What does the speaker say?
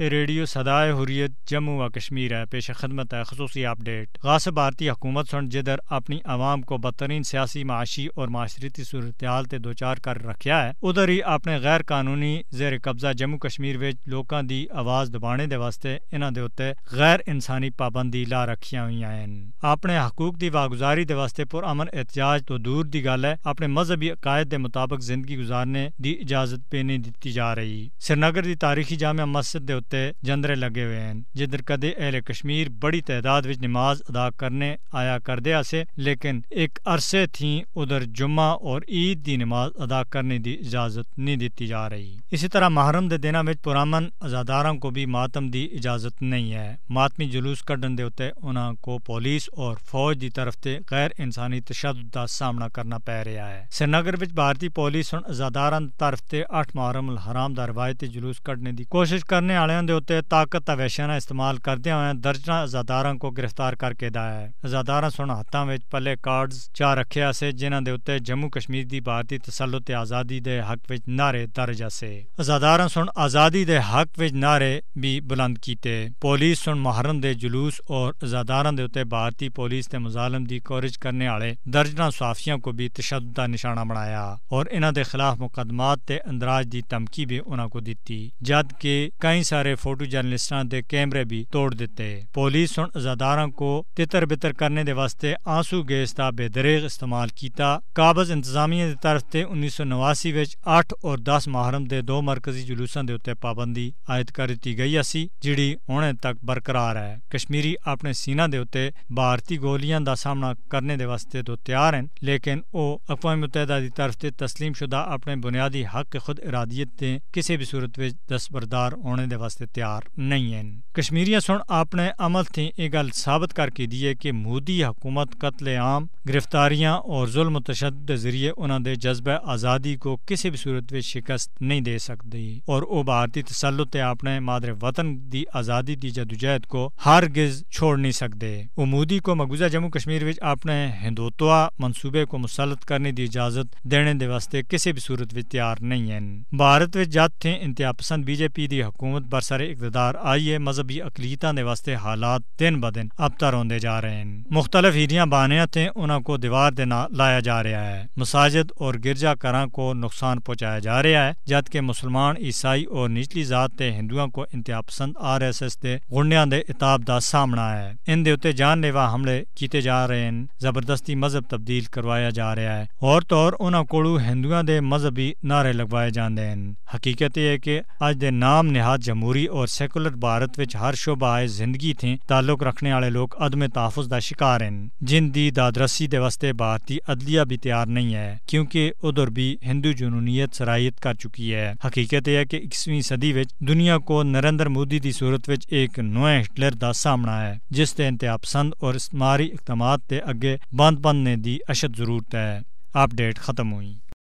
Radio صدائے حریت جموں و کشمیر ہے، پیش خدمت ہے خصوصی اپ ڈیٹ۔ غاصب بھارتی حکومت سن جدھر اپنی عوام کو بدترین سیاسی، معاشی اور معاشرتی صورتحال تے دوچار کر رکھیا ہے، ادھر ہی اپنے غیر قانونی زیر قبضہ جموں کشمیر وچ لوکاں دی آواز دبانے دے واسطے انہاں دے اوتے غیر انسانی پابندی لا رکھیاں ہوئیاں ہیں۔ اپنے حقوق دی واگزاری دے واسطے پرامن احتجاج تو دور دی گل ہے، اپنے مذہبی عقائد دے مطابق زندگی گزارنے دی اجازت بھی نہیں دتی جا رہی۔ سری نگر دی تاریخی جامع مسجد دے اوتے جندرے لگے ہوئے ہیں، جدھر کدے اہل کشمیر بڑی تعداد وچ نماز ادا کرنے آیا کردے اسے، لیکن ایک عرصے تھی ادھر جمعہ اور عید دی نماز ادا کرنے دی اجازت نہیں دیتی جا رہی۔ اسی طرح محرم دے دناں وچ پرامن عزاداراں کو بھی ماتم دی اجازت نہیں ہے۔ ماتمی جلوس کڈن دے اوتے انہاں کو پولیس اور فوج دی طرف تے غیر انسانی تشدد دا سامنا کرنا پے رہا ہے۔ سری نگر وچ بھارتی پولیس ہن عزاداراں طرف تے 8 محرم الحرام دا روایتی جلوس کڈنے دی کوشش کرنے والےاں دے اوتے طاقت تا وحشیانہ استعمال کردے ہوئے درجناں عزاداراں کو گرفتار کر کے دایا ہے۔ عزاداراں سن ہاتھاں وچ پلے کارڈز چا رکھے سے جنہاں دے اوتے جموں کشمیر دی بھارتی تسلط تے آزادی دے حق وچ نعرے درج سے۔ عزاداراں سن آزادی دے حق وچ نعرے بھی بلند کیتے۔ پولیس سن محرم دے جلوس اور عزاداراں دے اوتے بھارتی پولیس تے مظالم دی کوریج کرنے والے درجناں صحافیاں کو بھی تشدد دا نشانہ بنایا اور انہاں دے خلاف مقدمات تے اندراج دی دھمکی بھی انہاں کو دتی، جد کہ کئی سارے فوٹو جرنلسٹاں دے کیمرے بھی توڑ دیتے۔ پولیس سن عزاداراں کو تتر بتر کرنے دے واسطے آنسو گیس دا بے دریغ استعمال کیتا۔ قابض انتظامیہ دی طرف تے 1989 وچ 8 اور 10 محرم دے 2 مرکزی جلوساں دے اوتے پابندی عائد کر دتی گئی اسی، جڑی ہنے تک برقرار ہے۔ کشمیری اپنے سینہ دے اوتے بھارتی گولیاں دا سامنا کرنے دے واسطے تو تیار ہیں، لیکن او اقوام متحدہ دی طرف تے تسلیم شدہ اپنے بنیادی حق خود ارادیت تے کسی بھی صورت وچ دستبردار ہونے دے واسطے تیار نہیں ہیں۔ کشمیریاں سن اپنے عمل تھی یہ گل ثابت کر کے دیے کہ مودی حکومت قتل عام، گرفتاریاں اور ظلم و تشدد کے ذریعے انہاں دے جذبہ آزادی کو کسی بھی صورت وچ شکست نہیں دے سکتی، اور او بھارتی تسلط تے اپنے مادر وطن دی آزادی دی جدوجہد کو ہرگز چھوڑ نہیں سکتے۔ او مودی کو مقبوضہ جموں کشمیر وچ اپنے ہندوتوا منصوبے کو مسلط کرنے دی اجازت دینے دے واسطے کسی بھی صورت وچ تیار نہیں ہیں۔ بھارت وچ جد تھے انتہا پسند بی جے پی دی حکومت برسر اقتدار آئی ہے، مذہبی اقلیتاں دے واسطے حالات دن بدن ابتر ہوندے جا رہے ہیں۔ مختلف ہیریاں بانیاں تھے انہاں کو دیوار دے نال لایا جا رہا ہے، مساجد اور گرجا گھراں کو نقصان پہنچایا جا رہا ہے، جبکہ مسلمان، عیسائی اور نچلی ذات تے ہندوؤں کو انتہا پسند RSS دے غنڈیاں دے عتاب دا سامنا ہے۔ ان دے اوتے جان لیوا حملے کیتے جا رہے ہیں، زبردستی مذہب تبدیل کروایا جا رہا ہے، اور طور انہاں کولو ہندوؤں دے مذہبی نعرے لگوائے جاندے ہیں۔ حقیقت یہ ہے کہ اج دے نام نہاد جمہوری اور سیکولر بھارت وچ ہر شعبہ زندگی تھی تعلق رکھنے والے لوگ عدم تحفظ دا شکار ہیں، جن دی دادرسی دے واسطے بھارتی عدلیہ بھی تیار نہیں ہے، کیونکہ ادھر بھی ہندو جنونیت سرایت کر چکی ہے۔ حقیقت یہ ہے کہ 21ویں صدی وچ دنیا کو نریندر مودی دی صورت وچ ایک نویں ہٹلر دا سامنا ہے، جس تے انتہا پسند اور استعماری اقدامات تے اگے بند بننے دی اشد ضرورت ہے۔ اپ ڈیٹ ختم ہوئی۔